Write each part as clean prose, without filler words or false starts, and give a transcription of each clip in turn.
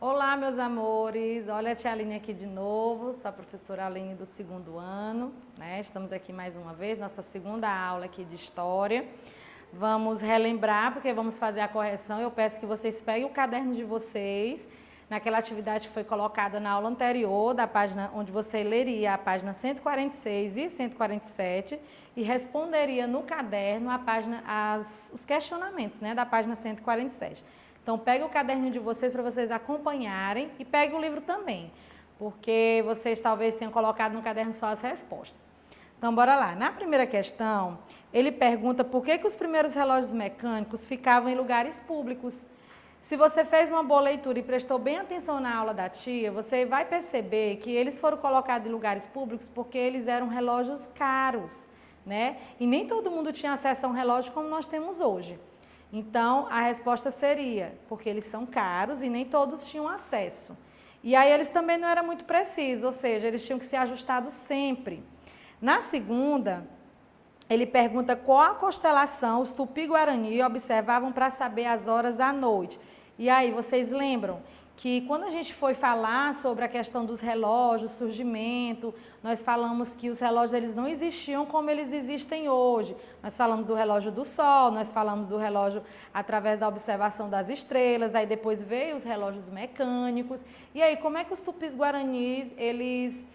Olá, meus amores. Olha a tia Aline aqui de novo, sou a professora Aline do 2º ano, né? Estamos aqui mais uma vez, nossa segunda aula aqui de História. Vamos relembrar, porque vamos fazer a correção. Eu peço que vocês peguem o caderno de vocês, naquela atividade que foi colocada na aula anterior, da página onde você leria a página 146 e 147 e responderia no caderno os questionamentos, né, da página 147. Então, pegue o caderno de vocês para vocês acompanharem e pegue o livro também, porque vocês talvez tenham colocado no caderno só as respostas. Então, bora lá. Na primeira questão, ele pergunta por que os primeiros relógios mecânicos ficavam em lugares públicos. Se você fez uma boa leitura e prestou bem atenção na aula da tia, você vai perceber que eles foram colocados em lugares públicos porque eles eram relógios caros, né? E nem todo mundo tinha acesso a um relógio como nós temos hoje. Então, a resposta seria, porque eles são caros e nem todos tinham acesso. E aí eles também não eram muito precisos, ou seja, eles tinham que ser ajustados sempre. Na segunda, ele pergunta qual a constelação os Tupi-Guarani observavam para saber as horas da noite. E aí, vocês lembram que quando a gente foi falar sobre a questão dos relógios, surgimento, nós falamos que os relógios eles não existiam como eles existem hoje. Nós falamos do relógio do sol, nós falamos do relógio através da observação das estrelas, aí depois veio os relógios mecânicos. E aí, como é que os Tupis-Guaranis, eles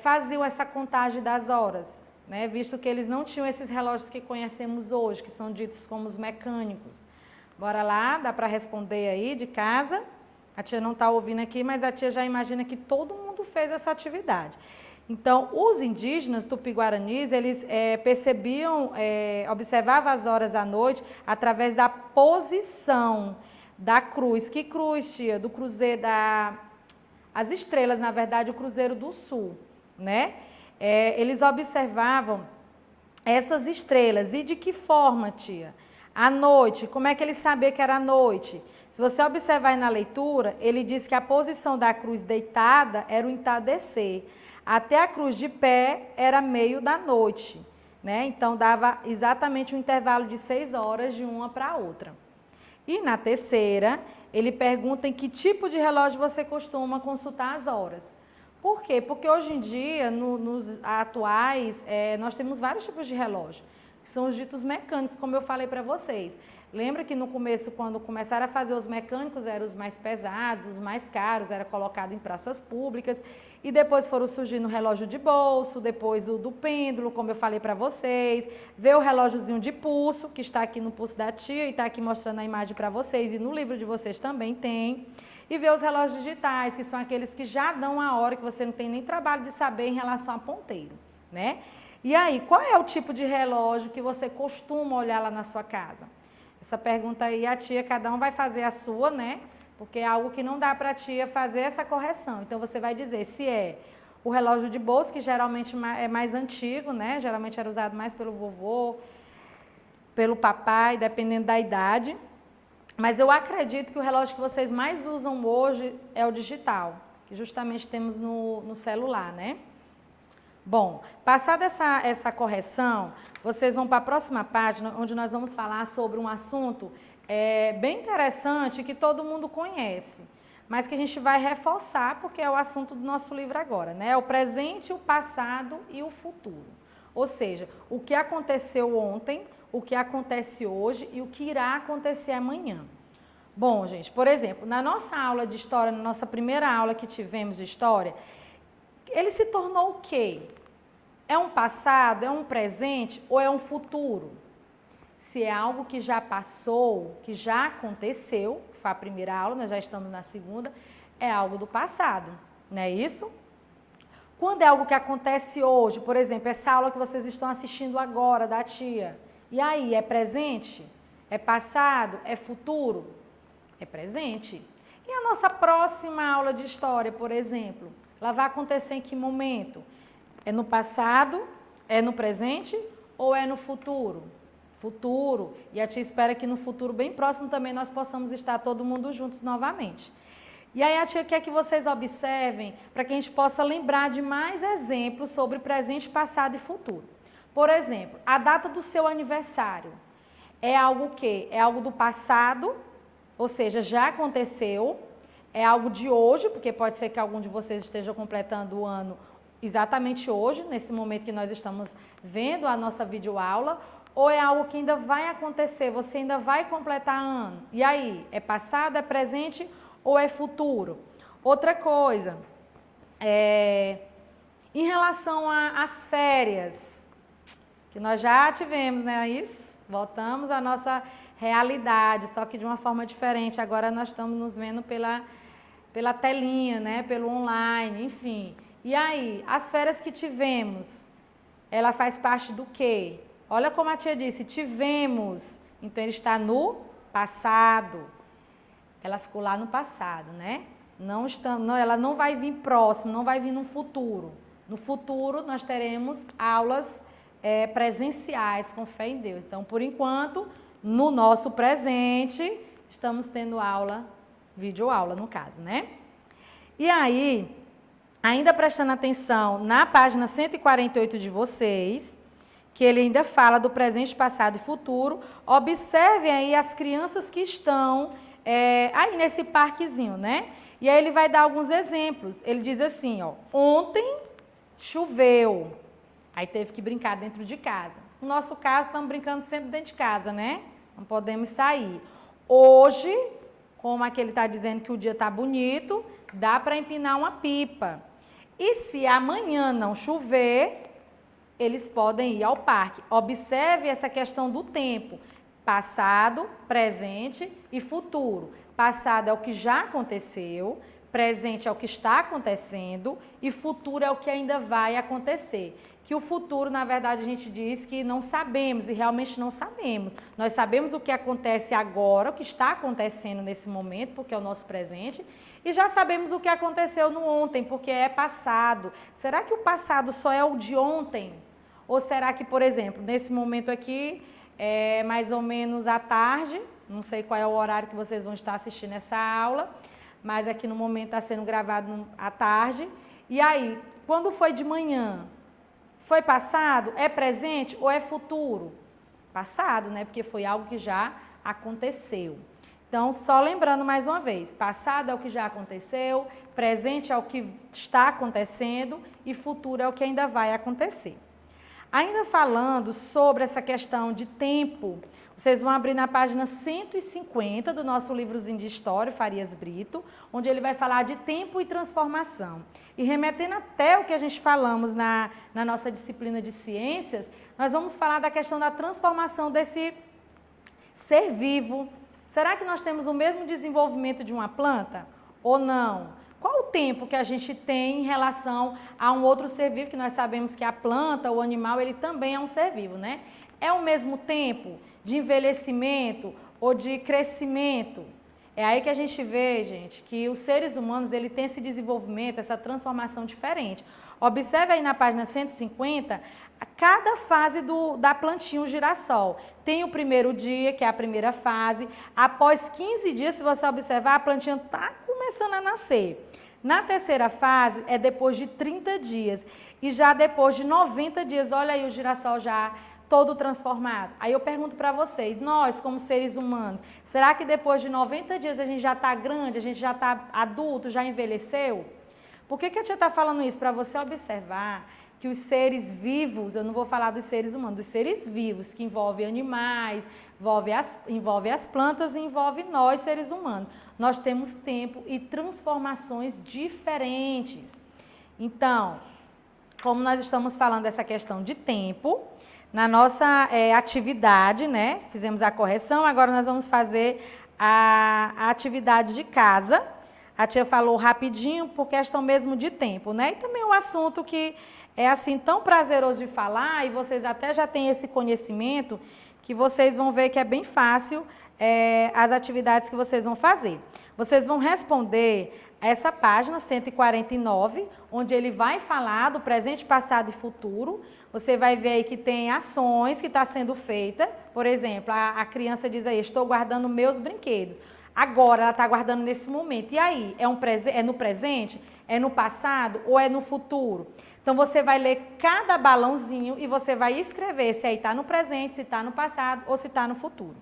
faziam essa contagem das horas, né? Visto que eles não tinham esses relógios que conhecemos hoje, que são ditos como os mecânicos. Bora lá, dá para responder aí de casa. A tia não está ouvindo aqui, mas a tia já imagina que todo mundo fez essa atividade. Então, os indígenas Tupi-Guaranis, eles observavam as horas da noite através da posição da cruz. Que cruz, tia? Do cruzeiro as estrelas, na verdade, o Cruzeiro do Sul, né? Eles observavam essas estrelas. E de que forma, tia? À noite. Como é que eles sabiam que era à noite? Se você observar aí na leitura, ele diz que a posição da cruz deitada era o entardecer. Até a cruz de pé era meio da noite, né? Então, dava exatamente um intervalo de 6 horas de uma para a outra. E na terceira, ele pergunta em que tipo de relógio você costuma consultar as horas. Por quê? Porque hoje em dia, nos atuais, nós temos vários tipos de relógio, que são os ditos mecânicos, como eu falei para vocês. Lembra que no começo, quando começaram a fazer os mecânicos, eram os mais pesados, os mais caros, era colocado em praças públicas, e depois foram surgindo o relógio de bolso, depois o do pêndulo, como eu falei para vocês, veio o relógiozinho de pulso, que está aqui no pulso da tia, e está aqui mostrando a imagem para vocês, e no livro de vocês também tem, e veio os relógios digitais, que são aqueles que já dão a hora, que você não tem nem trabalho de saber em relação a ponteiro, né? E aí, qual é o tipo de relógio que você costuma olhar lá na sua casa? Essa pergunta aí, a tia, cada um vai fazer a sua, né? Porque é algo que não dá para a tia fazer essa correção. Então, você vai dizer se é o relógio de bolso, que geralmente é mais antigo, né? Geralmente era usado mais pelo vovô, pelo papai, dependendo da idade. Mas eu acredito que o relógio que vocês mais usam hoje é o digital, que justamente temos no celular, né? Bom, passada essa correção, vocês vão para a próxima página, onde nós vamos falar sobre um assunto bem interessante que todo mundo conhece, mas que a gente vai reforçar porque é o assunto do nosso livro agora, né? O presente, o passado e o futuro. Ou seja, o que aconteceu ontem, o que acontece hoje e o que irá acontecer amanhã. Bom, gente, por exemplo, na nossa aula de história, na nossa primeira aula que tivemos de história, ele se tornou o quê? É um passado, é um presente ou é um futuro? Se é algo que já passou, que já aconteceu, foi a primeira aula, nós já estamos na segunda, é algo do passado, não é isso? Quando é algo que acontece hoje, por exemplo, essa aula que vocês estão assistindo agora, da tia, e aí, é presente? É passado? É futuro? É presente. E a nossa próxima aula de história, por exemplo, ela vai acontecer em que momento? É no passado, é no presente ou é no futuro? Futuro. E a tia espera que no futuro bem próximo também nós possamos estar todo mundo juntos novamente. E aí a tia quer que vocês observem para que a gente possa lembrar de mais exemplos sobre presente, passado e futuro. Por exemplo, a data do seu aniversário é algo o quê? É algo do passado, ou seja, já aconteceu, é algo de hoje, porque pode ser que algum de vocês esteja completando o ano exatamente hoje, nesse momento que nós estamos vendo a nossa videoaula, ou é algo que ainda vai acontecer, você ainda vai completar ano. E aí, é passado, é presente ou é futuro? Outra coisa, em relação às férias, que nós já tivemos, né, isso? Voltamos à nossa realidade, só que de uma forma diferente. Agora nós estamos nos vendo pela telinha, né, pelo online, enfim. E aí, as férias que tivemos, ela faz parte do quê? Olha como a tia disse, tivemos. Então, ele está no passado. Ela ficou lá no passado, né? Ela não vai vir próximo, não vai vir no futuro. No futuro, nós teremos aulas presenciais, com fé em Deus. Então, por enquanto, no nosso presente, estamos tendo aula, videoaula no caso, né? E aí, ainda prestando atenção na página 148 de vocês, que ele ainda fala do presente, passado e futuro, observem aí as crianças que estão aí nesse parquezinho, né? E aí ele vai dar alguns exemplos. Ele diz assim, ó, ontem choveu, aí teve que brincar dentro de casa. No nosso caso, estamos brincando sempre dentro de casa, né? Não podemos sair. Hoje, como aqui ele está dizendo que o dia está bonito, dá para empinar uma pipa. E se amanhã não chover, eles podem ir ao parque. Observe essa questão do tempo. Passado, presente e futuro. Passado é o que já aconteceu, presente é o que está acontecendo e futuro é o que ainda vai acontecer. Que o futuro, na verdade, a gente diz que não sabemos e realmente não sabemos. Nós sabemos o que acontece agora, o que está acontecendo nesse momento, porque é o nosso presente, e já sabemos o que aconteceu no ontem, porque é passado. Será que o passado só é o de ontem? Ou será que, por exemplo, nesse momento aqui, é mais ou menos à tarde, não sei qual é o horário que vocês vão estar assistindo essa aula, mas aqui no momento está sendo gravado à tarde. E aí, quando foi de manhã, foi passado? É presente ou é futuro? Passado, né? Porque foi algo que já aconteceu. Então, só lembrando mais uma vez, passado é o que já aconteceu, presente é o que está acontecendo e futuro é o que ainda vai acontecer. Ainda falando sobre essa questão de tempo, vocês vão abrir na página 150 do nosso livrozinho de História, Farias Brito, onde ele vai falar de tempo e transformação. E remetendo até o que a gente falamos na nossa disciplina de ciências, nós vamos falar da questão da transformação desse ser vivo. Será que nós temos o mesmo desenvolvimento de uma planta ou não? Qual o tempo que a gente tem em relação a um outro ser vivo, que nós sabemos que a planta, o animal, ele também é um ser vivo, né? É o mesmo tempo de envelhecimento ou de crescimento? É aí que a gente vê, gente, que os seres humanos, ele tem esse desenvolvimento, essa transformação diferente. Observe aí na página 150, cada fase da plantinha, o girassol. Tem o primeiro dia, que é a primeira fase. Após 15 dias, se você observar, a plantinha está começando a nascer. Na terceira fase, é depois de 30 dias. E já depois de 90 dias, olha aí o girassol já todo transformado. Aí eu pergunto para vocês, nós como seres humanos, será que depois de 90 dias a gente já está grande, a gente já está adulto, já envelheceu? Por que a tia está falando isso? Para você observar que os seres vivos, eu não vou falar dos seres humanos, dos seres vivos, que envolvem animais, envolve as plantas e envolve nós, seres humanos. Nós temos tempo e transformações diferentes. Então, como nós estamos falando dessa questão de tempo, na nossa atividade, né? Fizemos a correção, agora nós vamos fazer a atividade de casa. A tia falou rapidinho por questão mesmo de tempo, né? E também um assunto que é assim tão prazeroso de falar e vocês até já têm esse conhecimento que vocês vão ver que é bem fácil as atividades que vocês vão fazer. Vocês vão responder essa página 149, onde ele vai falar do presente, passado e futuro. Você vai ver aí que tem ações que estão sendo feitas. Por exemplo, a criança diz aí, estou guardando meus brinquedos. Agora, ela está guardando nesse momento. E aí, é no presente? É no passado ou é no futuro? Então, você vai ler cada balãozinho e você vai escrever se aí está no presente, se está no passado ou se está no futuro.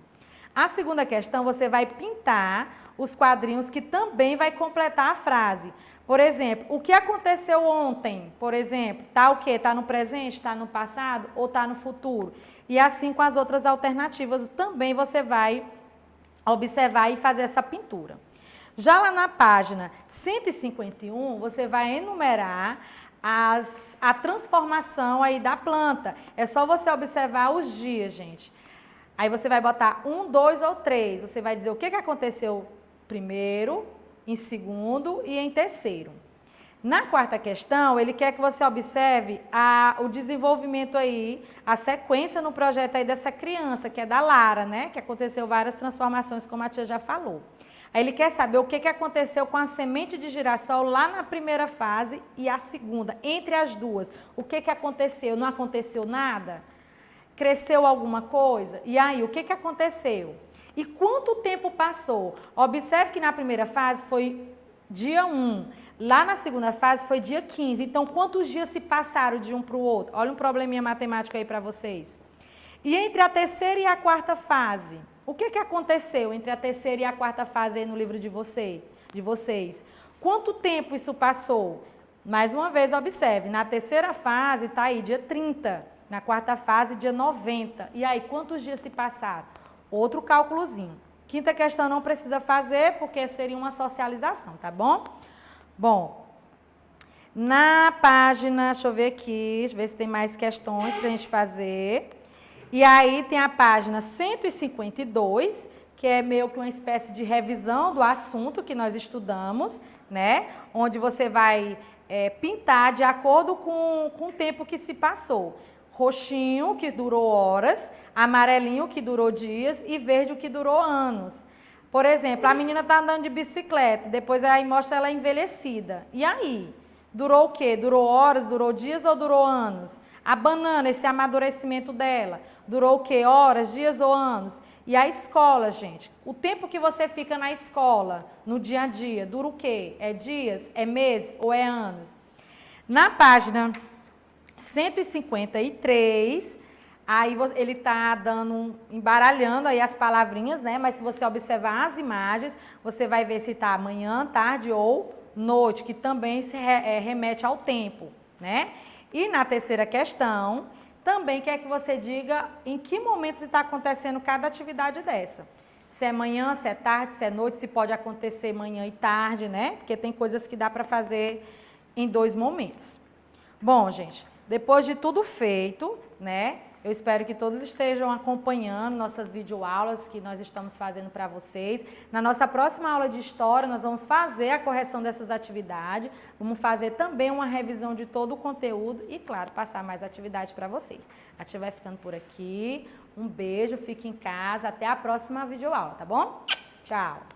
A segunda questão, você vai pintar os quadrinhos que também vai completar a frase. Por exemplo, o que aconteceu ontem, por exemplo, tá o quê? Está no presente, está no passado ou está no futuro? E assim com as outras alternativas, também você vai observar e fazer essa pintura. Já lá na página 151, você vai enumerar a transformação aí da planta. É só você observar os dias, gente. Aí você vai botar 1, 2 ou 3. Você vai dizer o que aconteceu primeiro, em segundo e em terceiro. Na quarta questão, ele quer que você observe o desenvolvimento aí, a sequência no projeto aí dessa criança, que é da Lara, né? Que aconteceu várias transformações, como a tia já falou. Aí ele quer saber o que aconteceu com a semente de girassol lá na primeira fase e a segunda, entre as duas. O que aconteceu? Não aconteceu nada? Cresceu alguma coisa? E aí, o que aconteceu? E quanto tempo passou? Observe que na primeira fase foi dia 1, lá na segunda fase foi dia 15. Então, quantos dias se passaram de um para o outro? Olha um probleminha matemático aí para vocês. E entre a terceira e a quarta fase? O que aconteceu entre a terceira e a quarta fase aí no livro de vocês? Quanto tempo isso passou? Mais uma vez, observe, na terceira fase está aí dia 30, na quarta fase dia 90. E aí, quantos dias se passaram? Outro cálculozinho. Quinta questão não precisa fazer, porque seria uma socialização, tá bom? Bom, na página, deixa eu ver aqui, deixa eu ver se tem mais questões para a gente fazer. E aí tem a página 152, que é meio que uma espécie de revisão do assunto que nós estudamos, né? Onde você vai pintar de acordo com o tempo que se passou. Roxinho, que durou horas, amarelinho, que durou dias, e verde, o que durou anos. Por exemplo, a menina está andando de bicicleta, depois aí mostra ela envelhecida. E aí? Durou o quê? Durou horas, durou dias ou durou anos? A banana, esse amadurecimento dela, durou o quê? Horas, dias ou anos? E a escola, gente, o tempo que você fica na escola, no dia a dia, dura o quê? É dias, é meses ou é anos? Na página 153, aí ele está embaralhando aí as palavrinhas, né? Mas se você observar as imagens, você vai ver se está manhã, tarde ou noite, que também se remete ao tempo, né? E na terceira questão, também quer que você diga em que momento está acontecendo cada atividade dessa. Se é manhã, se é tarde, se é noite, se pode acontecer manhã e tarde, né? Porque tem coisas que dá para fazer em 2 momentos. Bom, gente, depois de tudo feito, né? Eu espero que todos estejam acompanhando nossas videoaulas que nós estamos fazendo para vocês. Na nossa próxima aula de História, nós vamos fazer a correção dessas atividades, vamos fazer também uma revisão de todo o conteúdo e, claro, passar mais atividades para vocês. A tia vai ficando por aqui. Um beijo, fique em casa. Até a próxima videoaula, tá bom? Tchau!